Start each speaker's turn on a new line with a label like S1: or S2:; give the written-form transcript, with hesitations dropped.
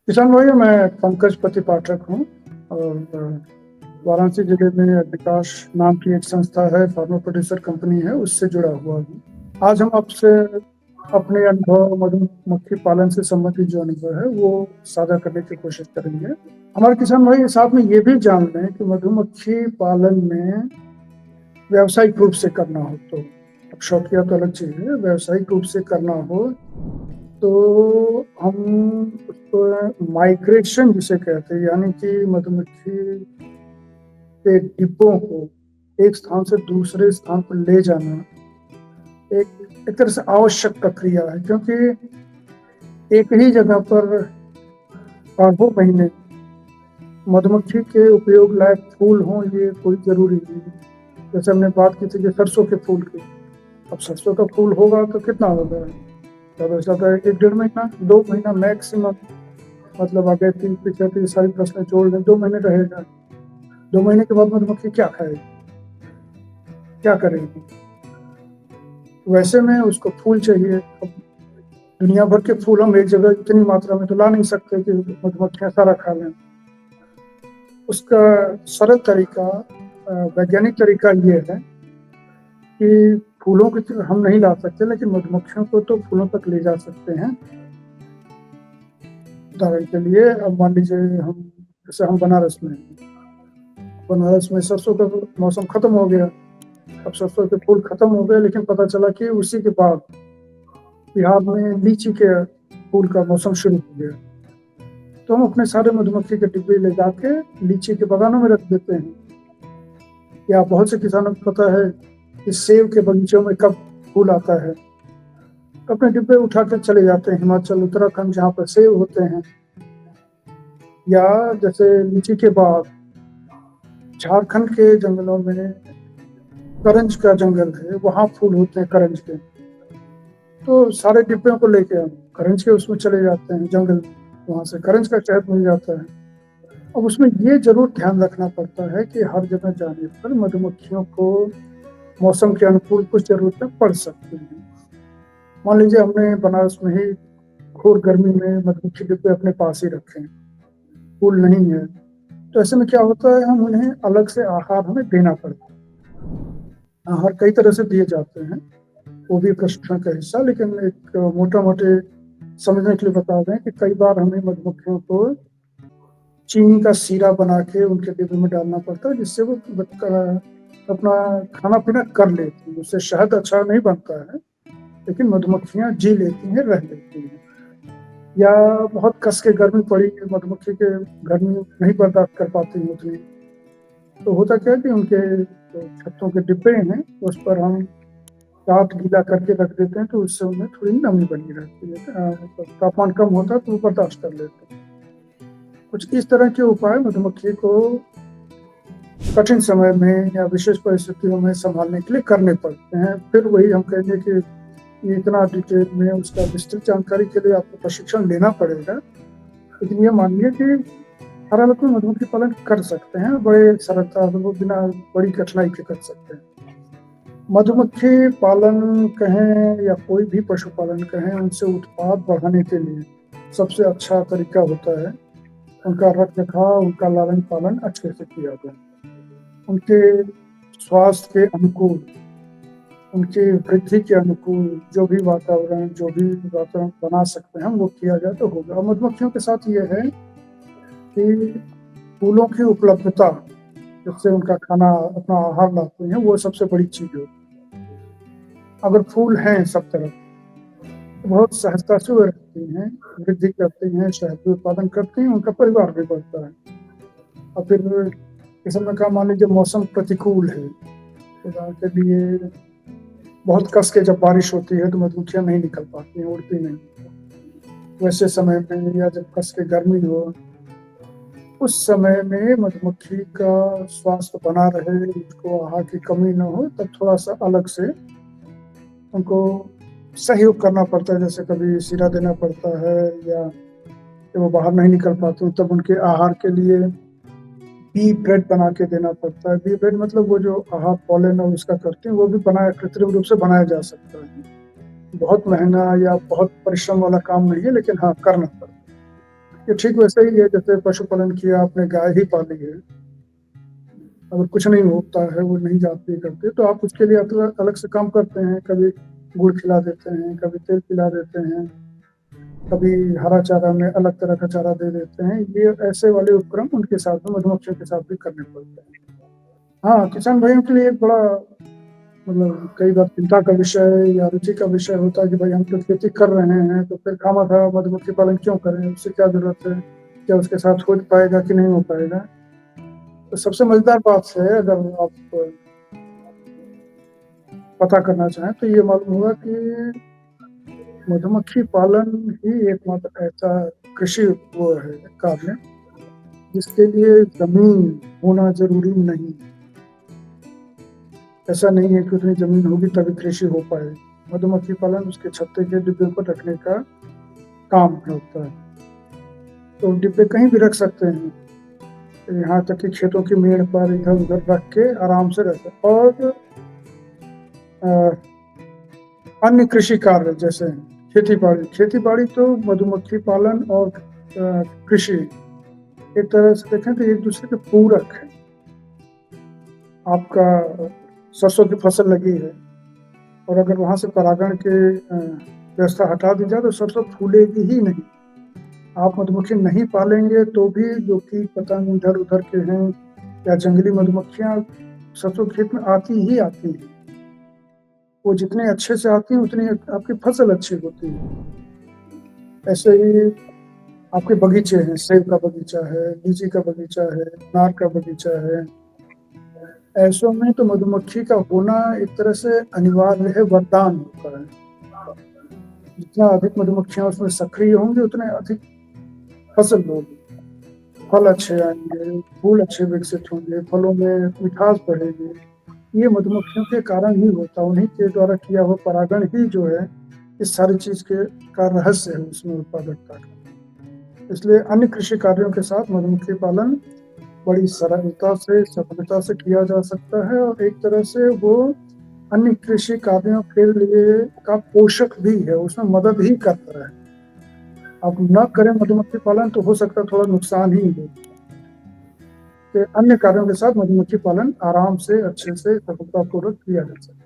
S1: किसान भाई, मैं पंकज पति पाठक हूँ और वाराणसी जिले में विकास नाम की एक संस्था है, फार्मर प्रोड्यूसर कंपनी है, उससे जुड़ा हुआ हूँ। आज हम आपसे अपने अनुभव मधुमक्खी पालन से संबंधित जो अनुभव है वो साझा करने की कोशिश करेंगे। हमारे किसान भाई साथ में ये भी जान लें कि मधुमक्खी पालन में व्यावसायिक रूप से करना हो तो, अब शौकिया तो अलग चीज है, व्यावसायिक रूप से करना हो तो हम उसको माइग्रेशन जिसे कहते हैं, यानी कि मधुमक्खी के डिब्बों को एक स्थान से दूसरे स्थान पर ले जाना एक तरह से आवश्यक प्रक्रिया है, क्योंकि एक ही जगह पर बारहों महीने मधुमक्खी के उपयोग लायक फूल हों ये कोई जरूरी नहीं है। जैसे हमने बात की थी कि सरसों के फूल की, अब सरसों का फूल होगा तो कितना होगा, ज्यादा से ज्यादा 1 डेढ़ महीना, 2 महीना मैक्सिमम। मतलब अगर 30 35 सारी फसलें जोड़ लें, 2 महीने रहेगा। 2 महीने के बाद मधुमक्खी क्या खाएगी, क्या करेगी? वैसे में उसको फूल चाहिए। अब दुनिया भर के फूल हम एक जगह इतनी मात्रा में तो ला नहीं सकते कि मधुमक्खियां सारा खा लें। उसका सरल तरीका, वैज्ञानिक तरीका ये है कि फूलों की तो हम नहीं ला सकते, लेकिन मधुमक्खियों को तो फूलों तक ले जा सकते हैं। उदाहरण के लिए, अब मान लीजिए हम जैसे हम बनारस में हैं। बनारस में सरसों का मौसम खत्म हो गया, अब सरसों के फूल खत्म हो गए, लेकिन पता चला कि उसी के बाद बिहार में लीची के फूल का मौसम शुरू हो गया। तो हम अपने सारे मधुमक्खी के डिब्बे ले जाके लीची के बागानों में रख देते हैं। या बहुत से किसानों को पता है कि सेब के बगीचों में कब फूल आता है, तो अपने डिब्बे उठा कर चले जाते हैं हिमाचल उत्तराखंड जहाँ पर सेब होते हैं। या जैसे लीची के बाद झारखंड के जंगलों में करंज का जंगल है, वहां फूल होते हैं करंज के। तो सारे डिब्बों को लेके हम करंज के उसमें चले जाते हैं जंगल, वहां से करंज का शहद मिल जाता है। अब उसमें ये जरूर ध्यान रखना पड़ता है कि हर जगह जाने पर मधुमक्खियों को मौसम के अनुकूल कुछ जरूरतें पड़ सकती हैं। मान लीजिए हमने बनारस में ही घोर गर्मी में मधुमक्खी डिब्बे अपने पास ही रखे हैं, फूल नहीं है, तो ऐसे में क्या होता है, हम उन्हें अलग से आहार हमें देना पड़ता है। आहार कई तरह से दिए जाते हैं, वो भी प्रशिक्षण का हिस्सा, लेकिन एक मोटा मोटे समझने के लिए बता दें कि कई बार हमें मधुमक्खियों को चीनी का सीरा बना के उनके डिब्बे में डालना पड़ता है, जिससे वो अपना खाना पीना कर लेती हैं। उससे शहद अच्छा नहीं बनता है, लेकिन मधुमक्खियां जी लेती हैं, रह लेती हैं। या बहुत कस के गर्मी पड़ी, मधुमक्खी के गर्मी नहीं बर्दाश्त कर पाती हैं उतनी, तो होता क्या है कि उनके जो छत्तों के डिब्बे हैं उस पर हम टाट गीला करके रख देते हैं, तो उससे उनमें थोड़ी नमी बनी रहती है। मतलब तापमान कम होता है तो वो बर्दाश्त कर लेते हैं। कुछ इस तरह के उपाय मधुमक्खी को कठिन समय में या विशेष परिस्थितियों में संभालने के लिए करने पड़ते हैं। फिर वही हम कहेंगे कि ये इतना डिटेल में उसका विस्तृत जानकारी के लिए आपको प्रशिक्षण लेना पड़ेगा, लेकिन ये मानिए कि हर हालत में मधुमक्खी पालन कर सकते हैं, बड़े सरलता से, वो बिना बड़ी कठिनाई के कर सकते हैं। मधुमक्खी पालन कहें या कोई भी पशुपालन कहें, उनसे उत्पाद बढ़ाने के लिए सबसे अच्छा तरीका होता है उनका रख रखाव, उनका लालन पालन अच्छे से किया जाए। उनके स्वास्थ्य के अनुकूल, उनकी वृद्धि के अनुकूल जो भी वातावरण बना सकते हैं हम, वो किया जाए तो होगा। और मधुमक्खियों के साथ ये है कि फूलों की उपलब्धता, जिससे उनका खाना अपना आहार लाते हैं, वो सबसे बड़ी चीज हो। अगर फूल हैं सब तरफ तो बहुत सहजता से वो रहती हैं, वृद्धि करती हैं, शहद भी उत्पादन करती हैं, उनका परिवार भी बढ़ता है। और फिर किसी में कहा, मान लीजिए मौसम प्रतिकूल है, उदाहरण के लिए बहुत कस के जब बारिश होती है तो मधुमक्खियां नहीं निकल पाती हैं, उड़ती नहीं। वैसे समय में या जब कस के गर्मी हो, उस समय में मधुमक्खी का स्वास्थ्य बना रहे, उसको आहार की कमी न हो, तब थोड़ा सा अलग से उनको सहयोग करना पड़ता है। जैसे कभी सीरा देना पड़ता है, या जब वो बाहर नहीं निकल पाते तब उनके आहार के लिए बी ब्रेड बना के देना पड़ता है। बी ब्रेड मतलब वो जो आहार पॉलन और उसका करते हैं, वो भी बनाया, कृत्रिम रूप से बनाया जा सकता है। बहुत महंगा या बहुत परिश्रम वाला काम नहीं है, लेकिन हाँ, करना पड़ता है। ये ठीक वैसे ही है जैसे पशुपालन किया, आपने गाय ही पाली है, अगर कुछ नहीं होता है, वो नहीं जाती करते, तो आप उसके लिए अलग अलग से काम करते हैं, कभी गुड़ खिला देते हैं, कभी तेल खिला देते हैं, कभी हरा चारा में अलग तरह का चारा दे देते हैं। ये ऐसे वाले उपक्रम उनके साथ में, मधुमक्खियों के साथ भी करने पड़ते हैं। हाँ, किसान भाइयों के लिए एक बड़ा मतलब कई बार चिंता का विषय या रुचि का विषय होता है कि भाई हम तो खेती कर रहे हैं, तो फिर खामखा मधुमक्खी पालन क्यों करें, उससे क्या जरूरत है, क्या उसके साथ हो पाएगा कि नहीं हो पाएगा। तो सबसे मजेदार बात है, अगर आप पता करना चाहें तो ये मालूम होगा कि मधुमक्खी पालन ही एकमात्र ऐसा कृषि वो है कार्य जिसके लिए जमीन होना जरूरी नहीं। ऐसा नहीं है कि उतनी जमीन होगी तभी कृषि हो पाए। मधुमक्खी पालन उसके छत्ते के डिब्बे पर रखने का काम होता है। तो डिब्बे कहीं भी रख सकते हैं, यहाँ तक कि खेतों की मेड़ पर इधर उधर रख के आराम से रख सकते। और अन्य कृषि कार्य जैसे खेती बाड़ी तो मधुमक्खी पालन और कृषि एक तरह से देखें तो एक दूसरे के पूरक है। आपका सरसों की फसल लगी है और अगर वहां से परागण के व्यवस्था हटा दी जाए तो सरसों फूलेगी ही नहीं। आप मधुमक्खी नहीं पालेंगे तो भी जो कि पतंग इधर उधर के हैं या जंगली मधुमक्खियां सरसों खेत में आती ही आती है। वो जितने अच्छे से आती है उतनी आपकी फसल अच्छी होती है। ऐसे ही आपके बगीचे हैं, सेब का बगीचा है, लीची का बगीचा है, अनार का बगीचा है, ऐसों में तो मधुमक्खी का होना एक तरह से अनिवार्य है, वरदान होता है। जितना अधिक मधुमक्खियां उसमें सक्रिय होंगी उतने अधिक फसल होगी, फल अच्छे आएंगे, फूल अच्छे विकसित होंगे, फलों में मिठास बढ़ेगी। ये मधुमक्खियों के कारण ही होता है, उन्हीं के द्वारा किया हुआ परागण ही जो है इस सारी चीज के का रहस्य है उसमें उत्पादकता का। इसलिए अन्य कृषि कार्यों के साथ मधुमक्खी पालन बड़ी सरलता से सफलता से किया जा सकता है और एक तरह से वो अन्य कृषि कार्यों के लिए का पोषक भी है, उसमें मदद ही करता है। आप न करें मधुमक्खी पालन तो हो सकता है थोड़ा नुकसान ही हो। अन्य कार्यों के साथ मधुमक्खी पालन आराम से अच्छे से सफलतापूर्वक किया जा सकता है।